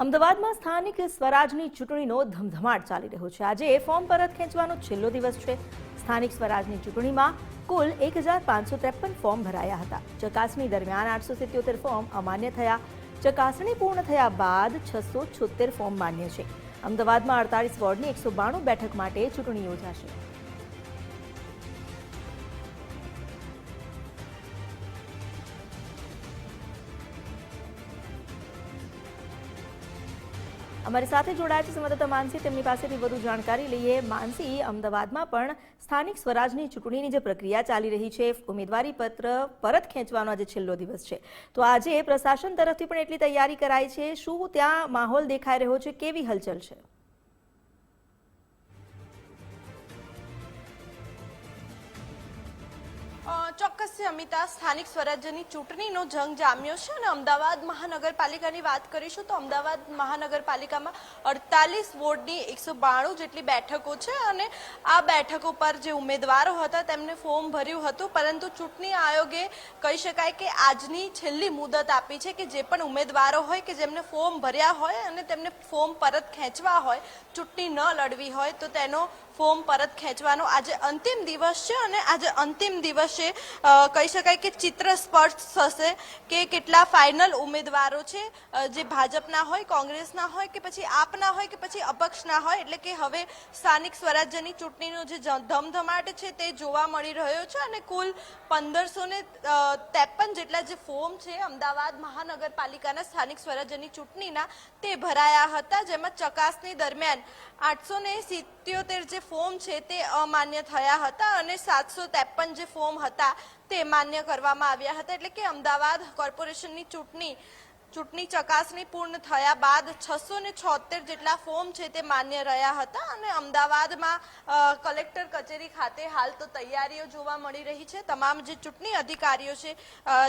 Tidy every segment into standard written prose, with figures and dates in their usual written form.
અમદાવાદમાં સ્થાનિક સ્વરાજની ચૂંટણીનો ધમધમાટ ચાલી રહ્યો છે। આજે ફોર્મ પરત ખેંચવાનો છેલ્લો દિવસ છે। સ્થાનિક સ્વરાજની ચૂંટણીમાં કુલ 1553 ફોર્મ ભરાયા હતા। ચકાસણી દરમિયાન 877 ફોર્મ અમાન્ય થયા। ચકાસણી પૂર્ણ થયા બાદ 676 ફોર્મ માન્ય છે। અમદાવાદમાં 48 વોર્ડની 192 બેઠક માટે ચૂંટણી યોજાશે। અમારી સાથે જોડાયા છે સંવાદદાતા માનસી, તેમની પાસેથી વધુ જાણકારી લઈએ। માનસી, અમદાવાદમાં પણ સ્થાનિક સ્વરાજની ચૂંટણીની જે પ્રક્રિયા ચાલી રહી છે, ઉમેદવારી પત્ર પરત ખેંચવાનો આજે છેલ્લો દિવસ છે, તો આજે પ્રશાસન તરફથી પણ એટલી તૈયારી કરાઈ છે। શું ત્યાં માહોલ દેખાઈ રહ્યો છે? કેવી હલચલ છે? ચોક્કસ છે અમિતા, સ્થાનિક સ્વરાજ્યની ચૂંટણીનો જંગ જામ્યો છે અને અમદાવાદ મહાનગરપાલિકાની વાત કરીશું તો અમદાવાદ મહાનગરપાલિકામાં 48 વોર્ડની 192 જેટલી બેઠકો છે અને આ બેઠકો પર જે ઉમેદવારો હતા તેમને ફોર્મ ભર્યું હતું, પરંતુ ચૂંટણી આયોગે કહી શકાય કે આજની છેલ્લી મુદત આપી છે કે જે પણ ઉમેદવારો હોય કે જેમને ફોર્મ ભર્યા હોય અને તેમને ફોર્મ પરત ખેંચવા હોય, ચૂંટણી ન લડવી હોય તો તેનો ફોર્મ પરત ખેંચવાનો આજે અંતિમ દિવસ છે અને આજે અંતિમ દિવસે કહી શકાય કે ચિત્ર સ્પષ્ટ થશે કે કેટલા ફાઇનલ ઉમેદવારો છે જે ભાજપના હોય, કોંગ્રેસના હોય કે પછી આપના હોય કે પછી અપક્ષના હોય। એટલે કે હવે સ્થાનિક સ્વરાજ્યની ચૂંટણીનો જે ધમધમાટ છે તે જોવા મળી રહ્યો છે અને કુલ 1553 જેટલા જે ફોર્મ છે અમદાવાદ મહાનગરપાલિકાના સ્થાનિક સ્વરાજ્યની ચૂંટણીના તે ભરાયા હતા, જેમાં ચકાસણી દરમિયાન 877 જે ફોર્મ છે તે અમાન્ય થયા હતા અને 753 જે ફોર્મ હતા તે માન્ય કરવામાં આવ્યા હતા। એટલે કે અમદાવાદ કોર્પોરેશનની ચૂંટણી ચકાસણી પૂર્ણ થયા બાદ 676 જેટલા ફોર્મ છે તે માન્ય રહ્યા હતા અને અમદાવાદમાં કલેક્ટર કચેરી ખાતે હાલ તો તૈયારીઓ જોવા મળી રહી છે। તમામ જે ચૂંટણી અધિકારીઓ છે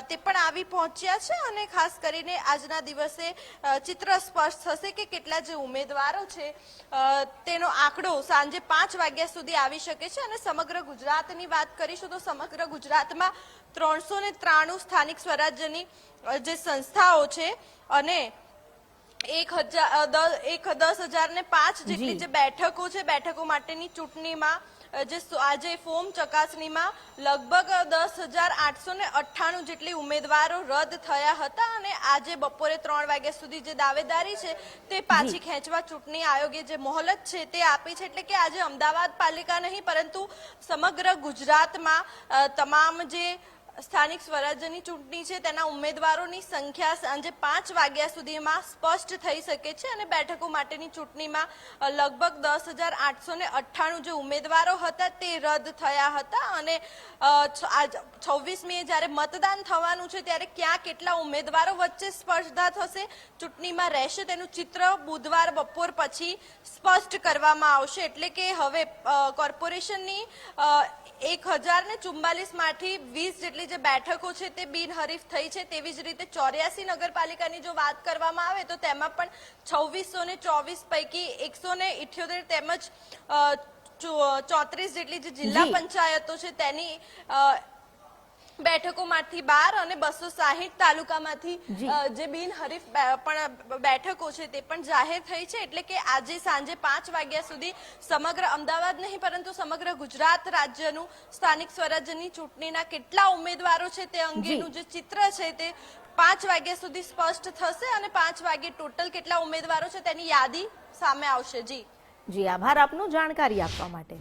તે પણ આવી પહોંચ્યા છે અને ખાસ કરીને આજના દિવસે ચિત્ર સ્પષ્ટ થશે કે કેટલા જે ઉમેદવારો છે તેનો આંકડો સાંજે 5 વાગ્યા સુધી આવી શકે છે અને સમગ્ર ગુજરાતની વાત કરીશું તો સમગ્ર ગુજરાતમાં 393 સ્થાનિક સ્વરાજ્યની જે સંસ્થાઓ છે અને 10,005 જેટલી જે બેઠકો છે, બેઠકો માટેની ચૂંટણીમાં જે આજે ફોર્મ ચકાસણીમાં લગભગ 10,898 જેટલી ઉમેદવારો રદ થયા હતા અને આજે બપોરે 3 વાગ્યા સુધી જે દાવેદારી છે તે પાછી ખેંચવા ચૂંટણી આયોગે જે મોહલત છે તે આપી છે। એટલે કે આજે અમદાવાદ પાલિકા નહીં પરંતુ સમગ્ર ગુજરાતમાં તમામ જે સ્થાનિક સ્વરાજ્યની ચૂંટણી છે તેના ઉમેદવારોની સંખ્યા સાંજે 5 વાગ્યા સુધીમાં સ્પષ્ટ થઈ શકે છે અને બેઠકો માટેની ચૂંટણીમાં લગભગ 10,898 જે ઉમેદવારો હતા તે રદ થયા હતા અને 26મીએ જ્યારે મતદાન થવાનું છે ત્યારે ક્યાં કેટલા ઉમેદવારો વચ્ચે સ્પર્ધા થશે, ચૂંટણીમાં રહેશે, તેનું ચિત્ર બુધવાર બપોર પછી સ્પષ્ટ કરવામાં આવશે। એટલે કે હવે કોર્પોરેશનની 1044 માંથી 20 જેટલી જે બેઠકો છે તે બિનહરીફ થઈ છે। તેવી જ રીતે 84 નગરપાલિકાની જો વાત કરવામાં આવે તો તેમાં પણ 2624 પૈકી 178 તેમજ 34 જેટલી જે જિલ્લા પંચાયતો છે તેની બેઠકોમાંથી 12 અને 260 તાલુકામાંથી જે બિનહરીફ પણ બેઠકો છે તે પણ જાહેર થઈ છે। એટલે કે આજે સાંજે 5 વાગ્યા સુધી સમગ્ર અમદાવાદ નહીં પરંતુ સમગ્ર ગુજરાત રાજ્યનું સ્થાનિક સ્વરાજ્યની ચૂંટણીના કેટલા ઉમેદવારો છે તે અંગેનું જે ચિત્ર છે તે 5 વાગ્યા સુધી સ્પષ્ટ થશે અને 5 વાગે ટોટલ કેટલા ઉમેદવારો છે તેની યાદી સામે આવશે। જી આભાર આપનો જાણકારી આપવા માટે।